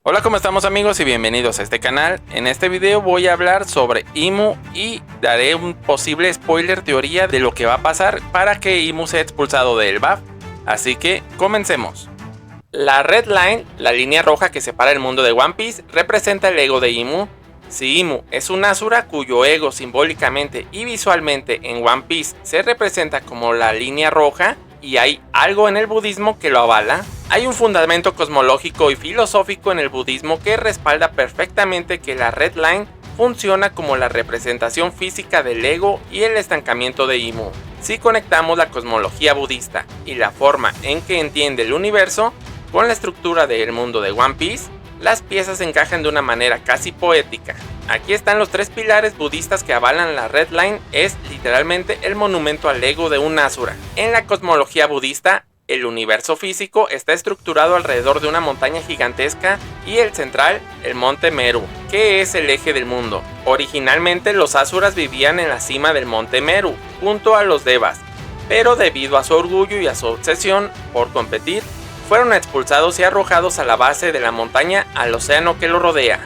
Hola, ¿cómo estamos amigos? Y bienvenidos a este canal. En este video voy a hablar sobre Imu y daré un posible spoiler teoría de lo que va a pasar para que Imu sea expulsado de Elbaf. Así que comencemos. La Red Line, la línea roja que separa el mundo de One Piece, representa el ego de Imu. Si Imu es un Asura cuyo ego simbólicamente y visualmente en One Piece se representa como la línea roja, y hay algo en el budismo que lo avala, hay un fundamento cosmológico y filosófico en el budismo que respalda perfectamente que la Red Line funciona como la representación física del ego y el estancamiento de Imu. Si conectamos la cosmología budista y la forma en que entiende el universo con la estructura del mundo de One Piece, las piezas encajan de una manera casi poética. Aquí están los tres pilares budistas que avalan la Red Line, es literalmente el monumento al ego de un Asura. En la cosmología budista, el universo físico está estructurado alrededor de una montaña gigantesca y el central, el monte Meru, que es el eje del mundo. Originalmente los Asuras vivían en la cima del monte Meru, junto a los Devas, pero debido a su orgullo y a su obsesión por competir, fueron expulsados y arrojados a la base de la montaña al océano que lo rodea.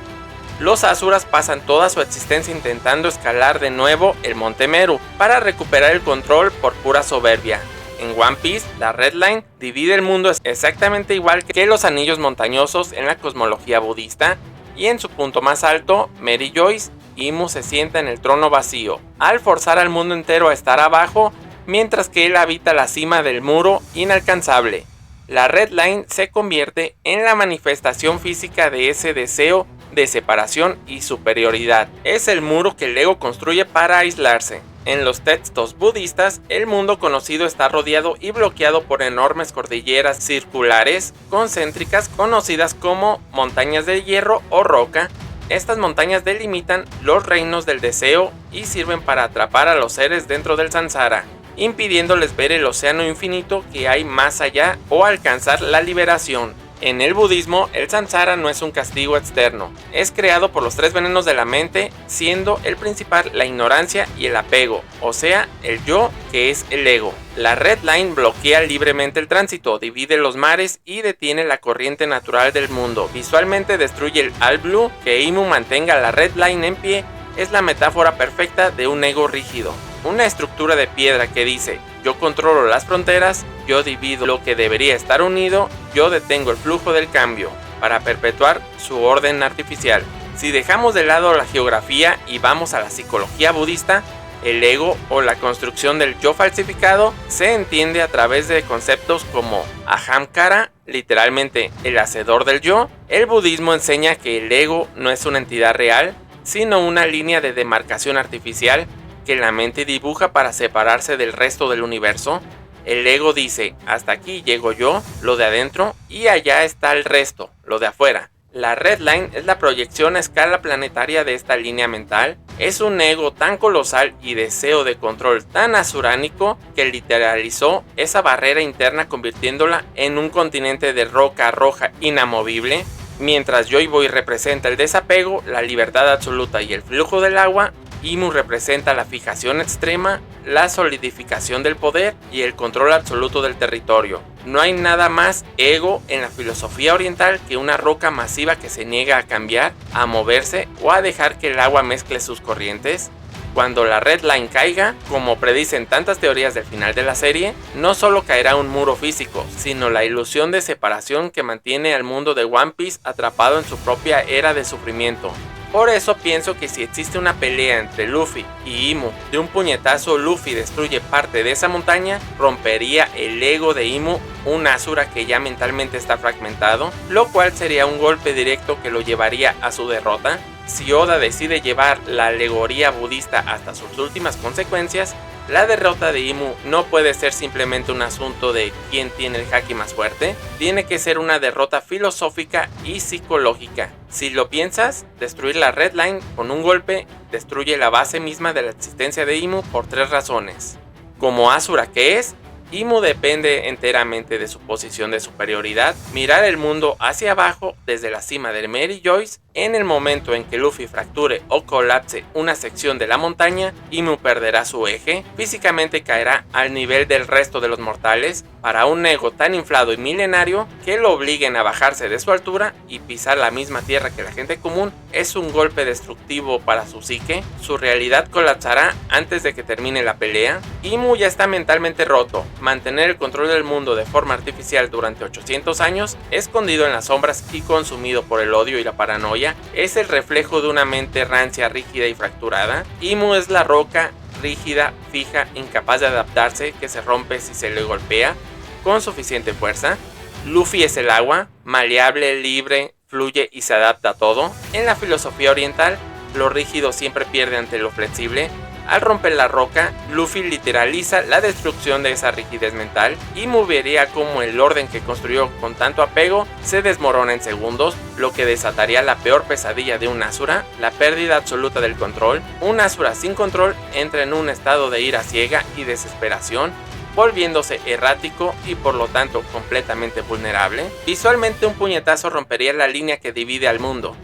Los Asuras pasan toda su existencia intentando escalar de nuevo el monte Meru para recuperar el control por pura soberbia. En One Piece, la Red Line divide el mundo exactamente igual que los anillos montañosos en la cosmología budista, y en su punto más alto, Mary Joyce, Imu se sienta en el trono vacío, al forzar al mundo entero a estar abajo, mientras que él habita la cima del muro inalcanzable. La Red Line se convierte en la manifestación física de ese deseo de separación y superioridad. Es el muro que el ego construye para aislarse. En los textos budistas, el mundo conocido está rodeado y bloqueado por enormes cordilleras circulares concéntricas conocidas como montañas de hierro o roca. Estas montañas delimitan los reinos del deseo y sirven para atrapar a los seres dentro del samsara, impidiéndoles ver el océano infinito que hay más allá o alcanzar la liberación. En el budismo, el samsara no es un castigo externo, es creado por los tres venenos de la mente, siendo el principal la ignorancia y el apego, o sea, el yo, que es el ego. La Red Line bloquea libremente el tránsito, divide los mares y detiene la corriente natural del mundo. Visualmente destruye el All Blue. Que Imu mantenga la Red Line en pie es la metáfora perfecta de un ego rígido. Una estructura de piedra que dice: yo controlo las fronteras, yo divido lo que debería estar unido, yo detengo el flujo del cambio, para perpetuar su orden artificial. Si dejamos de lado la geografía y vamos a la psicología budista, el ego o la construcción del yo falsificado se entiende a través de conceptos como Ahamkara, literalmente el hacedor del yo. El budismo enseña que el ego no es una entidad real, sino una línea de demarcación artificial que la mente dibuja para separarse del resto del universo. El ego dice: hasta aquí llego yo, lo de adentro, y allá está el resto, lo de afuera. La Red Line es la proyección a escala planetaria de esta línea mental. Es un ego tan colosal y deseo de control tan asuránico que literalizó esa barrera interna, convirtiéndola en un continente de roca roja inamovible. Mientras Joy Boy representa el desapego, la libertad absoluta y el flujo del agua, Imu representa la fijación extrema, la solidificación del poder y el control absoluto del territorio. No hay nada más ego en la filosofía oriental que una roca masiva que se niega a cambiar, a moverse o a dejar que el agua mezcle sus corrientes. Cuando la Red Line caiga, como predicen tantas teorías del final de la serie, no solo caerá un muro físico, sino la ilusión de separación que mantiene al mundo de One Piece atrapado en su propia era de sufrimiento. Por eso pienso que si existe una pelea entre Luffy y Imu, de un puñetazo Luffy destruye parte de esa montaña, rompería el ego de Imu, un Asura que ya mentalmente está fragmentado, lo cual sería un golpe directo que lo llevaría a su derrota. Si Oda decide llevar la alegoría budista hasta sus últimas consecuencias, la derrota de Imu no puede ser simplemente un asunto de quién tiene el haki más fuerte, tiene que ser una derrota filosófica y psicológica. Si lo piensas, destruir la Red Line con un golpe destruye la base misma de la existencia de Imu por tres razones. Como Asura que es, Imu depende enteramente de su posición de superioridad, mirar el mundo hacia abajo desde la cima del Mary Joyce. En el momento en que Luffy fracture o colapse una sección de la montaña, Imu perderá su eje, físicamente caerá al nivel del resto de los mortales. Para un ego tan inflado y milenario que lo obliguen a bajarse de su altura y pisar la misma tierra que la gente común es un golpe destructivo para su psique. Su realidad colapsará antes de que termine la pelea. Imu ya está mentalmente roto. Mantener el control del mundo de forma artificial durante 800 años, escondido en las sombras y consumido por el odio y la paranoia, es el reflejo de una mente rancia, rígida y fracturada. Imu es la roca rígida, fija, incapaz de adaptarse, que se rompe si se le golpea con suficiente fuerza. Luffy es el agua, maleable, libre, fluye y se adapta a todo. En la filosofía oriental, lo rígido siempre pierde ante lo flexible. Al romper la roca, Luffy literaliza la destrucción de esa rigidez mental y vería como el orden que construyó con tanto apego se desmorona en segundos, lo que desataría la peor pesadilla de un Asura, la pérdida absoluta del control. Un Asura sin control entra en un estado de ira ciega y desesperación, volviéndose errático y por lo tanto completamente vulnerable. Visualmente, un puñetazo rompería la línea que divide al mundo.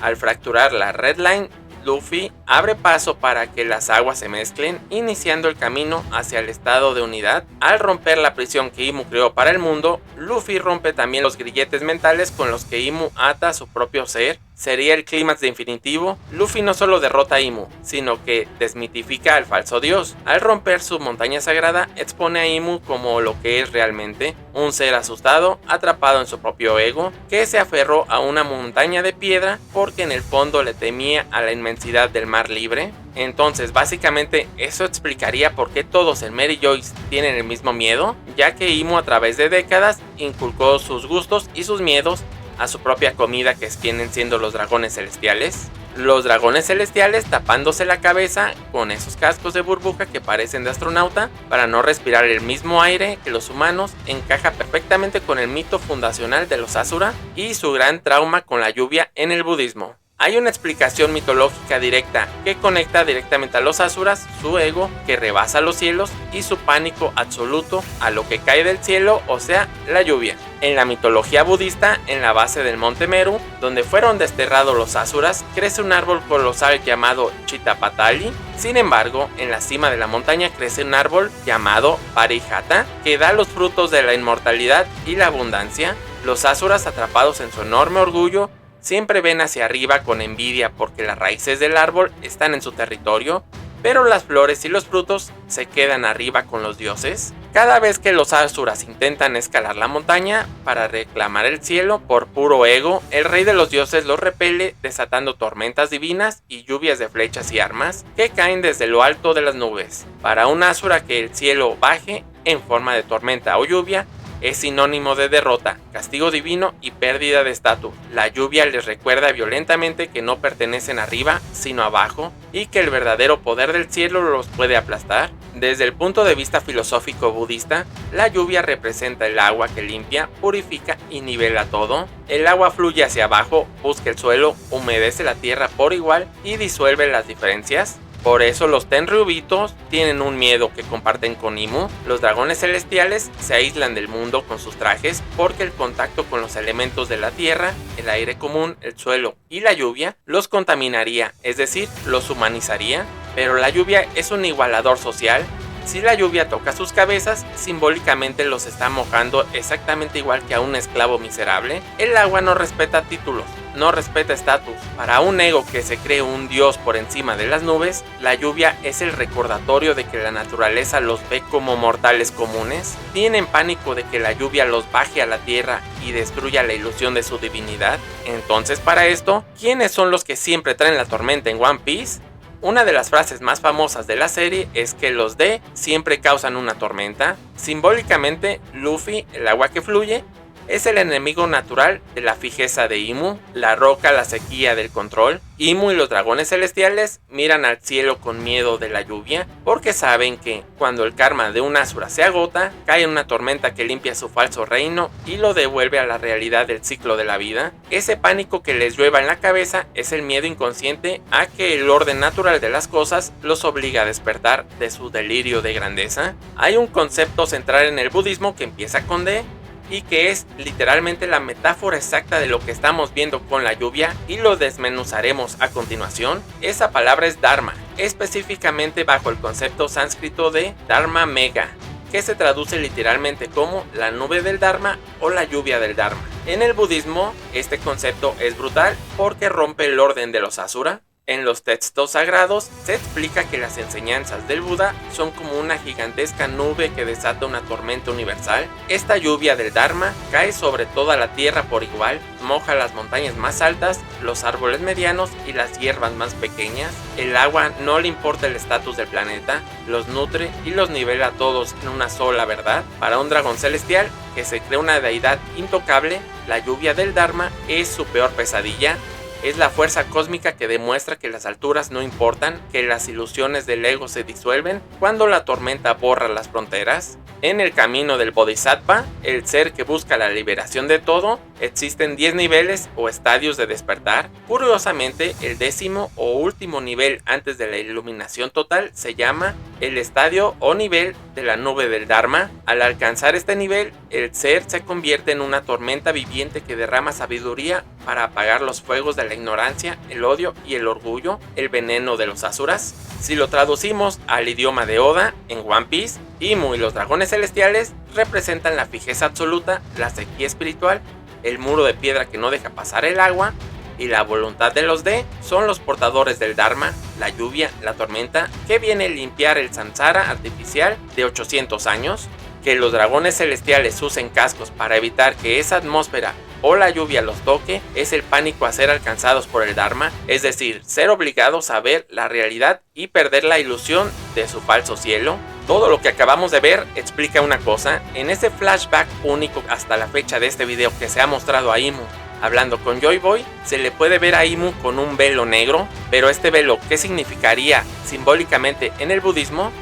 Al fracturar la Red Line, Luffy abre paso para que las aguas se mezclen, iniciando el camino hacia el estado de unidad. Al romper la prisión que Imu creó para el mundo, Luffy rompe también los grilletes mentales con los que Imu ata a su propio ser. Sería el clímax definitivo. Luffy no solo derrota a Imu, sino que desmitifica al falso dios. Al romper su montaña sagrada, expone a Imu como lo que es realmente, un ser asustado, atrapado en su propio ego, que se aferró a una montaña de piedra porque en el fondo le temía a la inmensidad del mar libre. Entonces básicamente eso explicaría por qué todos en Mary Joyce tienen el mismo miedo, ya que Imu a través de décadas inculcó sus gustos y sus miedos a su propia comida, que vienen siendo los dragones celestiales. Los dragones celestiales tapándose la cabeza con esos cascos de burbuja que parecen de astronauta para no respirar el mismo aire que los humanos, encaja perfectamente con el mito fundacional de los Asura y su gran trauma con la lluvia en el budismo. Hay una explicación mitológica directa que conecta directamente a los Asuras, su ego que rebasa los cielos y su pánico absoluto a lo que cae del cielo, o sea, la lluvia. En la mitología budista, en la base del monte Meru, donde fueron desterrados los Asuras, crece un árbol colosal llamado Chittapatali. Sin embargo, en la cima de la montaña crece un árbol llamado Parihata, que da los frutos de la inmortalidad y la abundancia. Los Asuras, atrapados en su enorme orgullo, siempre ven hacia arriba con envidia porque las raíces del árbol están en su territorio, pero las flores y los frutos se quedan arriba con los dioses. Cada vez que los Asuras intentan escalar la montaña para reclamar el cielo por puro ego, el rey de los dioses los repele, desatando tormentas divinas y lluvias de flechas y armas que caen desde lo alto de las nubes. Para un Asura, que el cielo baje en forma de tormenta o lluvia es sinónimo de derrota, castigo divino y pérdida de estatus. La lluvia les recuerda violentamente que no pertenecen arriba, sino abajo, y que el verdadero poder del cielo los puede aplastar. Desde el punto de vista filosófico budista, la lluvia representa el agua que limpia, purifica y nivela todo. El agua fluye hacia abajo, busca el suelo, humedece la tierra por igual y disuelve las diferencias. Por eso los Tenryubitos tienen un miedo que comparten con Imu. Los dragones celestiales se aíslan del mundo con sus trajes porque el contacto con los elementos de la tierra, el aire común, el suelo y la lluvia los contaminaría, es decir, los humanizaría. Pero la lluvia es un igualador social. Si la lluvia toca sus cabezas, simbólicamente los está mojando exactamente igual que a un esclavo miserable. El agua no respeta títulos, no respeta estatus. Para un ego que se cree un dios por encima de las nubes, la lluvia es el recordatorio de que la naturaleza los ve como mortales comunes. Tienen pánico de que la lluvia los baje a la tierra y destruya la ilusión de su divinidad. Entonces, para esto, ¿quiénes son los que siempre traen la tormenta en One Piece? Una de las frases más famosas de la serie es que los D siempre causan una tormenta. Simbólicamente, Luffy, el agua que fluye, Es el enemigo natural de la fijeza de Imu, la roca, la sequía del control. Imu y los dragones celestiales miran al cielo con miedo de la lluvia porque saben que cuando el karma de un Asura se agota, cae una tormenta que limpia su falso reino y lo devuelve a la realidad del ciclo de la vida. Ese pánico que les llueva en la cabeza es el miedo inconsciente a que el orden natural de las cosas los obliga a despertar de su delirio de grandeza. Hay un concepto central en el budismo que empieza con D y que es literalmente la metáfora exacta de lo que estamos viendo con la lluvia y lo desmenuzaremos a continuación. Esa palabra es Dharma, específicamente bajo el concepto sánscrito de Dharma Mega, que se traduce literalmente como la nube del Dharma o la lluvia del Dharma. En el budismo, este concepto es brutal porque rompe el orden de los Asura. En los textos sagrados se explica que las enseñanzas del Buda son como una gigantesca nube que desata una tormenta universal. Esta lluvia del Dharma cae sobre toda la tierra por igual, moja las montañas más altas, los árboles medianos y las hierbas más pequeñas. El agua no le importa el estatus del planeta, los nutre y los nivela a todos en una sola verdad. Para un dragón celestial que se cree una deidad intocable, la lluvia del Dharma es su peor pesadilla. Es la fuerza cósmica que demuestra que las alturas no importan, que las ilusiones del ego se disuelven cuando la tormenta borra las fronteras. En el camino del Bodhisattva, el ser que busca la liberación de todo, existen 10 niveles o estadios de despertar. Curiosamente, el 10º o último nivel antes de la iluminación total se llama el estadio o nivel de la nube del Dharma. Al alcanzar este nivel, el ser se convierte en una tormenta viviente que derrama sabiduría para apagar los fuegos de la ignorancia, el odio y el orgullo, el veneno de los asuras. Si lo traducimos al idioma de Oda, en One Piece, Imu y los dragones celestiales representan la fijeza absoluta, la sequía espiritual, el muro de piedra que no deja pasar el agua, y la voluntad de los D son los portadores del Dharma, la lluvia, la tormenta, que viene a limpiar el samsara artificial de 800 años. Que los dragones celestiales usen cascos para evitar que esa atmósfera o la lluvia los toque es el pánico a ser alcanzados por el Dharma, es decir, ser obligados a ver la realidad y perder la ilusión de su falso cielo. Todo lo que acabamos de ver explica una cosa. En ese flashback único hasta la fecha de este video que se ha mostrado a Imu hablando con Joy Boy, se le puede ver a Imu con un velo negro, pero este velo, ¿qué significaría simbólicamente en el budismo?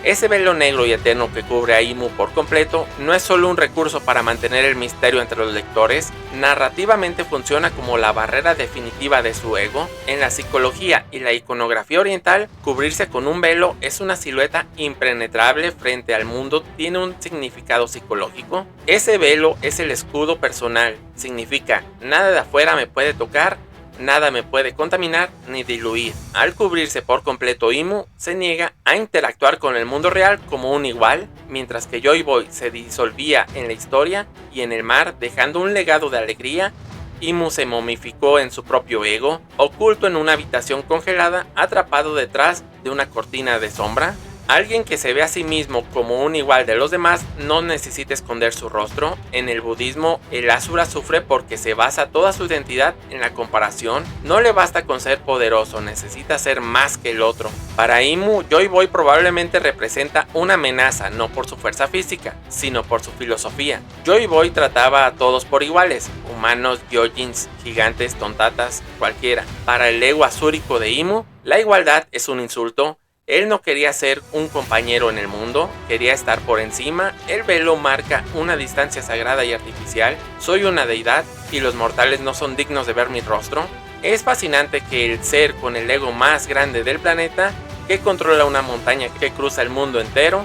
Ese velo negro y eterno que cubre a Imu por completo no es solo un recurso para mantener el misterio entre los lectores, narrativamente funciona como la barrera definitiva de su ego. En la psicología y la iconografía oriental, cubrirse con un velo es una silueta impenetrable frente al mundo, tiene un significado psicológico. Ese velo es el escudo personal, significa nada de afuera me puede tocar, nada me puede contaminar ni diluir. Al cubrirse por completo, Imu se niega a interactuar con el mundo real como un igual, mientras que Joy Boy se disolvía en la historia y en el mar dejando un legado de alegría. Imu se momificó en su propio ego, oculto en una habitación congelada, atrapado detrás de una cortina de sombra. Alguien que se ve a sí mismo como un igual de los demás no necesita esconder su rostro. En el budismo, el Asura sufre porque se basa toda su identidad en la comparación. No le basta con ser poderoso, necesita ser más que el otro. Para Imu, Joy Boy probablemente representa una amenaza, no por su fuerza física, sino por su filosofía. Joy Boy trataba a todos por iguales, humanos, gyojins, gigantes, tontatas, cualquiera. Para el ego asúrico de Imu, la igualdad es un insulto. Él no quería ser un compañero en el mundo, quería estar por encima. El velo marca una distancia sagrada y artificial. Soy una deidad y los mortales no son dignos de ver mi rostro. Es fascinante que el ser con el ego más grande del planeta, que controla una montaña que cruza el mundo entero,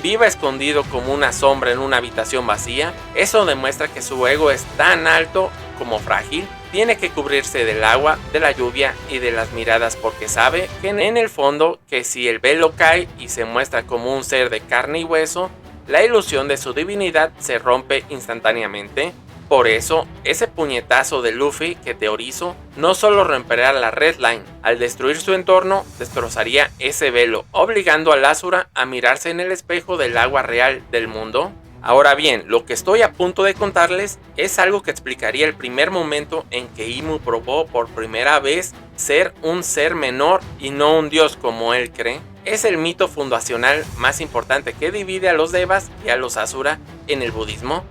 viva escondido como una sombra en una habitación vacía. Eso demuestra que su ego es tan alto como frágil. Tiene que cubrirse del agua, de la lluvia y de las miradas porque sabe que en el fondo que si el velo cae y se muestra como un ser de carne y hueso, la ilusión de su divinidad se rompe instantáneamente. Por eso, ese puñetazo de Luffy que teorizo no solo romperá la Red Line, al destruir su entorno, destrozaría ese velo, obligando al Asura a mirarse en el espejo del agua real del mundo. Ahora bien, lo que estoy a punto de contarles es algo que explicaría el primer momento en que Imu probó por primera vez ser un ser menor y no un dios como él cree. Es el mito fundacional más importante que divide a los Devas y a los Asura en el budismo.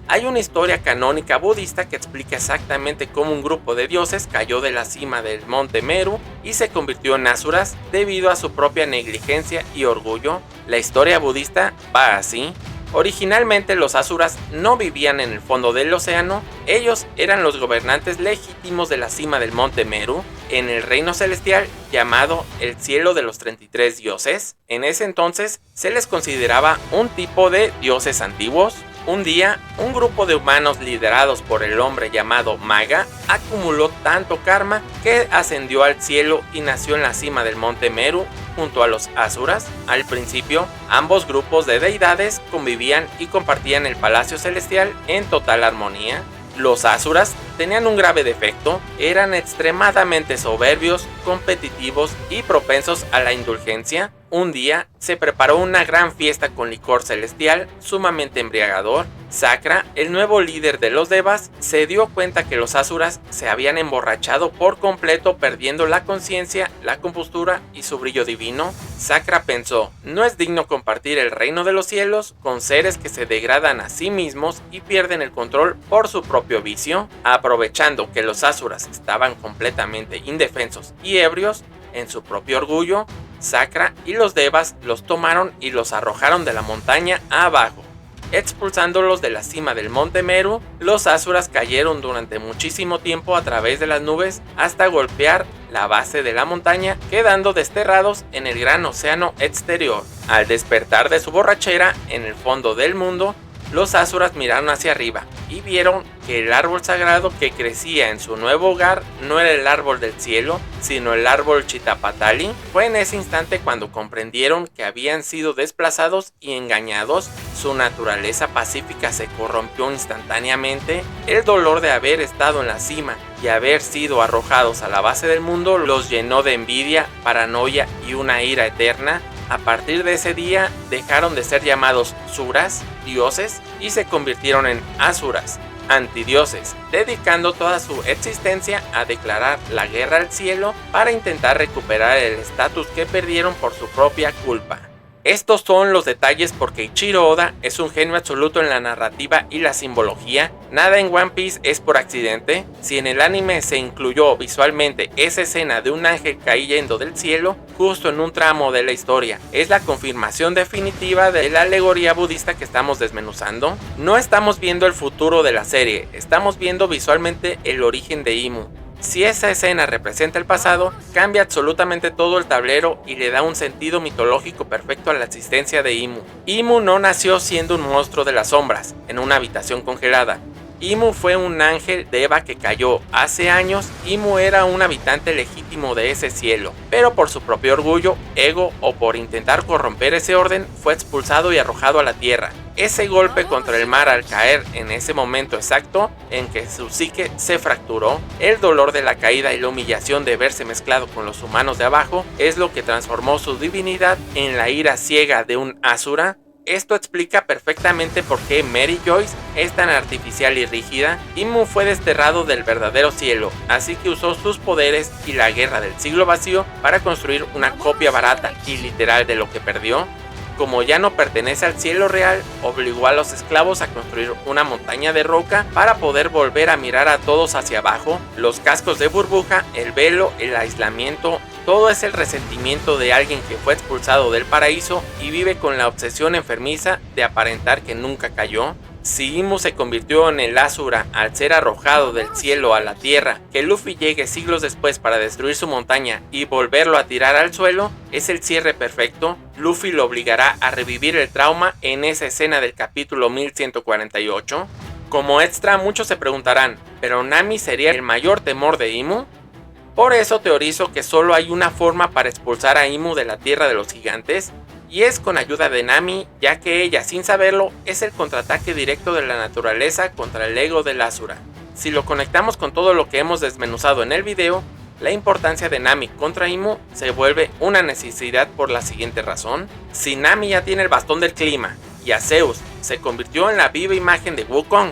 Hay una historia canónica budista que explica exactamente cómo un grupo de dioses cayó de la cima del monte Meru y se convirtió en asuras debido a su propia negligencia y orgullo. La historia budista va así. Originalmente los asuras no vivían en el fondo del océano, ellos eran los gobernantes legítimos de la cima del monte Meru, en el reino celestial llamado el cielo de los 33 dioses. En ese entonces se les consideraba un tipo de dioses antiguos. Un día, un grupo de humanos liderados por el hombre llamado Maga acumuló tanto karma que ascendió al cielo y nació en la cima del monte Meru junto a los asuras. Al principio, ambos grupos de deidades convivían y compartían el palacio celestial en total armonía. Los asuras tenían un grave defecto, eran extremadamente soberbios, competitivos y propensos a la indulgencia. Un día se preparó una gran fiesta con licor celestial sumamente embriagador. Sakra, el nuevo líder de los devas, se dio cuenta que los asuras se habían emborrachado por completo, perdiendo la conciencia, la compostura y su brillo divino. Sakra pensó, no es digno compartir el reino de los cielos con seres que se degradan a sí mismos y pierden el control por su propio vicio. Aprovechando que los asuras estaban completamente indefensos y ebrios, en su propio orgullo, Sakra y los devas los tomaron y los arrojaron de la montaña abajo. Expulsándolos de la cima del monte Meru, los asuras cayeron durante muchísimo tiempo a través de las nubes hasta golpear la base de la montaña, quedando desterrados en el gran océano exterior. Al despertar de su borrachera en el fondo del mundo, los asuras miraron hacia arriba y vieron que el árbol sagrado que crecía en su nuevo hogar no era el árbol del cielo, sino el árbol Chitapatali. Fue en ese instante cuando comprendieron que habían sido desplazados y engañados. Su naturaleza pacífica se corrompió instantáneamente. El dolor de haber estado en la cima y haber sido arrojados a la base del mundo los llenó de envidia, paranoia y una ira eterna. A partir de ese día dejaron de ser llamados suras, dioses, y se convirtieron en asuras, antidioses, dedicando toda su existencia a declarar la guerra al cielo para intentar recuperar el estatus que perdieron por su propia culpa. Estos son los detalles porque Eiichiro Oda es un genio absoluto en la narrativa y la simbología. Nada en One Piece es por accidente. Si en el anime se incluyó visualmente esa escena de un ángel cayendo del cielo justo en un tramo de la historia, es la confirmación definitiva de la alegoría budista que estamos desmenuzando. No estamos viendo el futuro de la serie, estamos viendo visualmente el origen de Imu. Si esa escena representa el pasado, cambia absolutamente todo el tablero y le da un sentido mitológico perfecto a la existencia de Imu. Imu no nació siendo un monstruo de las sombras, en una habitación congelada. Imu fue un ángel deva que cayó hace años. Imu era un habitante legítimo de ese cielo, pero por su propio orgullo, ego o por intentar corromper ese orden, fue expulsado y arrojado a la tierra. Ese golpe contra el mar al caer en ese momento exacto en que su psique se fracturó, el dolor de la caída y la humillación de verse mezclado con los humanos de abajo es lo que transformó su divinidad en la ira ciega de un asura. Esto explica perfectamente por qué Mary Joyce es tan artificial y rígida. Imu fue desterrado del verdadero cielo, así que usó sus poderes y la guerra del siglo vacío para construir una copia barata y literal de lo que perdió. Como ya no pertenece al cielo real, obligó a los esclavos a construir una montaña de roca para poder volver a mirar a todos hacia abajo. Los cascos de burbuja, el velo, el aislamiento, todo es el resentimiento de alguien que fue expulsado del paraíso y vive con la obsesión enfermiza de aparentar que nunca cayó. Si Imu se convirtió en el Asura al ser arrojado del cielo a la tierra, que Luffy llegue siglos después para destruir su montaña y volverlo a tirar al suelo, es el cierre perfecto. Luffy lo obligará a revivir el trauma en esa escena del capítulo 1148. Como extra, muchos se preguntarán, ¿pero Nami sería el mayor temor de Imu? Por eso teorizo que solo hay una forma para expulsar a Imu de la tierra de los gigantes, y es con ayuda de Nami, ya que ella, sin saberlo, es el contraataque directo de la naturaleza contra el ego del Asura. Si lo conectamos con todo lo que hemos desmenuzado en el video, la importancia de Nami contra Imu se vuelve una necesidad por la siguiente razón. Si Nami ya tiene el bastón del clima, y a Zeus se convirtió en la viva imagen de Wukong,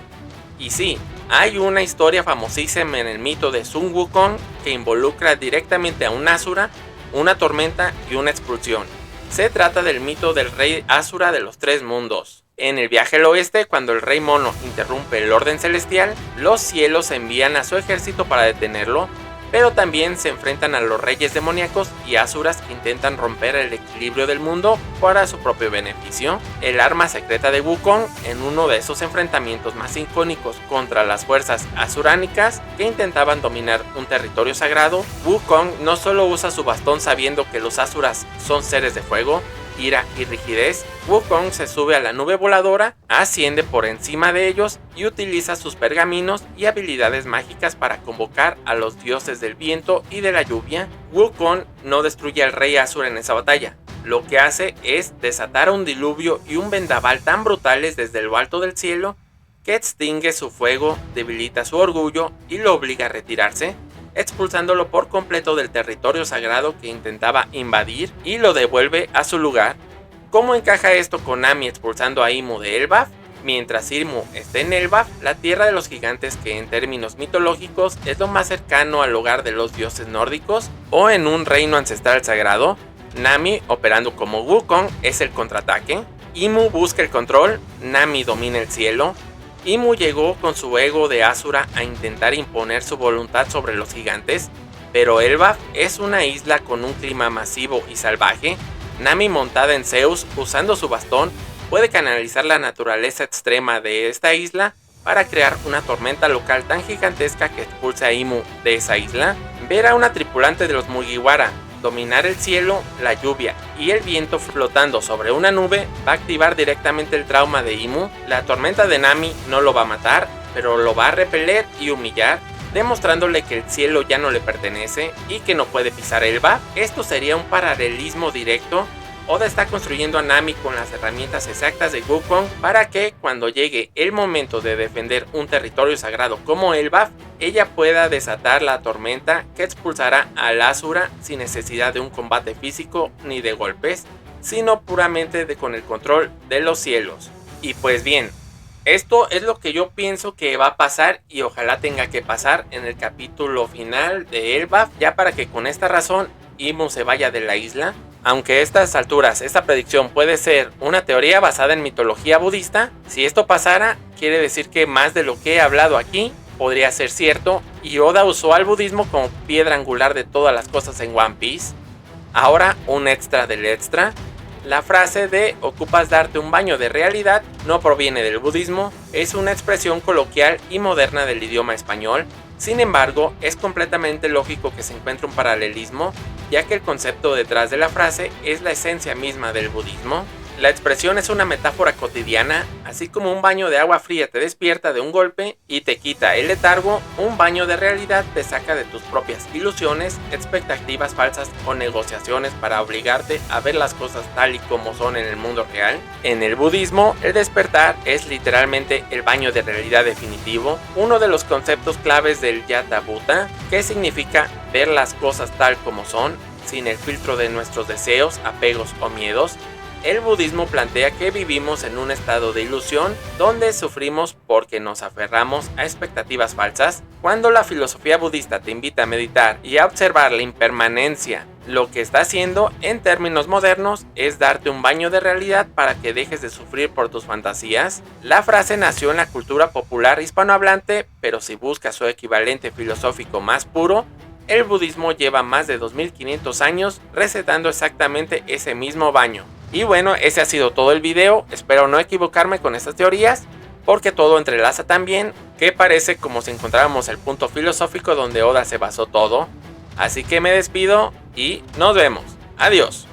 y sí, hay una historia famosísima en el mito de Sun Wukong que involucra directamente a un Asura, una tormenta y una expulsión. Se trata del mito del rey Asura de los tres mundos. En el viaje al oeste, cuando el Rey Mono interrumpe el orden celestial, los cielos envían a su ejército para detenerlo, pero también se enfrentan a los reyes demoníacos y asuras que intentan romper el equilibrio del mundo para su propio beneficio. El arma secreta de Wukong, en uno de esos enfrentamientos más icónicos contra las fuerzas asuránicas que intentaban dominar un territorio sagrado, Wukong no solo usa su bastón sabiendo que los asuras son seres de fuego, ira y rigidez. Wukong se sube a la nube voladora, asciende por encima de ellos y utiliza sus pergaminos y habilidades mágicas para convocar a los dioses del viento y de la lluvia. Wukong no destruye al rey Asura en esa batalla. Lo que hace es desatar un diluvio y un vendaval tan brutales desde lo alto del cielo que extingue su fuego, debilita su orgullo y lo obliga a retirarse, expulsándolo por completo del territorio sagrado que intentaba invadir y lo devuelve a su lugar. ¿Cómo encaja esto con Nami expulsando a Imu de Elbaf? Mientras Imu esté en Elbaf, la tierra de los gigantes, que en términos mitológicos es lo más cercano al hogar de los dioses nórdicos o en un reino ancestral sagrado, Nami, operando como Wukong, es el contraataque. Imu busca el control, Nami domina el cielo. Imu llegó con su ego de Asura a intentar imponer su voluntad sobre los gigantes, pero Elbaf es una isla con un clima masivo y salvaje. Nami, montada en Zeus, usando su bastón, puede canalizar la naturaleza extrema de esta isla para crear una tormenta local tan gigantesca que expulse a Imu de esa isla. Ver a una tripulante de los Mugiwara dominar el cielo, la lluvia y el viento flotando sobre una nube va a activar directamente el trauma de Imu. La tormenta de Nami no lo va a matar, pero lo va a repeler y humillar, demostrándole que el cielo ya no le pertenece y que no puede pisar Elbaf. Esto sería un paralelismo directo. Oda está construyendo a Nami con las herramientas exactas de Wukong para que cuando llegue el momento de defender un territorio sagrado como Elbaf, ella pueda desatar la tormenta que expulsará al Asura sin necesidad de un combate físico ni de golpes, sino puramente con el control de los cielos. Y pues bien, esto es lo que yo pienso que va a pasar y ojalá tenga que pasar en el capítulo final de Elbaf, ya para que con esta razón Imu se vaya de la isla. Aunque a estas alturas esta predicción puede ser una teoría basada en mitología budista, si esto pasara, quiere decir que más de lo que he hablado aquí podría ser cierto, y Oda usó al budismo como piedra angular de todas las cosas en One Piece. Ahora, un extra del extra. La frase de "ocupas darte un baño de realidad" no proviene del budismo, es una expresión coloquial y moderna del idioma español. Sin embargo, es completamente lógico que se encuentre un paralelismo, ya que el concepto detrás de la frase es la esencia misma del budismo. La expresión es una metáfora cotidiana, así como un baño de agua fría te despierta de un golpe y te quita el letargo, un baño de realidad te saca de tus propias ilusiones, expectativas falsas o negociaciones para obligarte a ver las cosas tal y como son en el mundo real. En el budismo, el despertar es literalmente el baño de realidad definitivo, uno de los conceptos claves del Yata Bhuta, que significa ver las cosas tal como son, sin el filtro de nuestros deseos, apegos o miedos. El budismo plantea que vivimos en un estado de ilusión donde sufrimos porque nos aferramos a expectativas falsas. Cuando la filosofía budista te invita a meditar y a observar la impermanencia, lo que está haciendo en términos modernos es darte un baño de realidad para que dejes de sufrir por tus fantasías. La frase nació en la cultura popular hispanohablante, pero si buscas su equivalente filosófico más puro, el budismo lleva más de 2500 años recetando exactamente ese mismo baño. Y bueno, ese ha sido todo el video, espero no equivocarme con estas teorías, porque todo entrelaza tan bien que parece como si encontráramos el punto filosófico donde Oda se basó todo. Así que me despido y nos vemos. Adiós.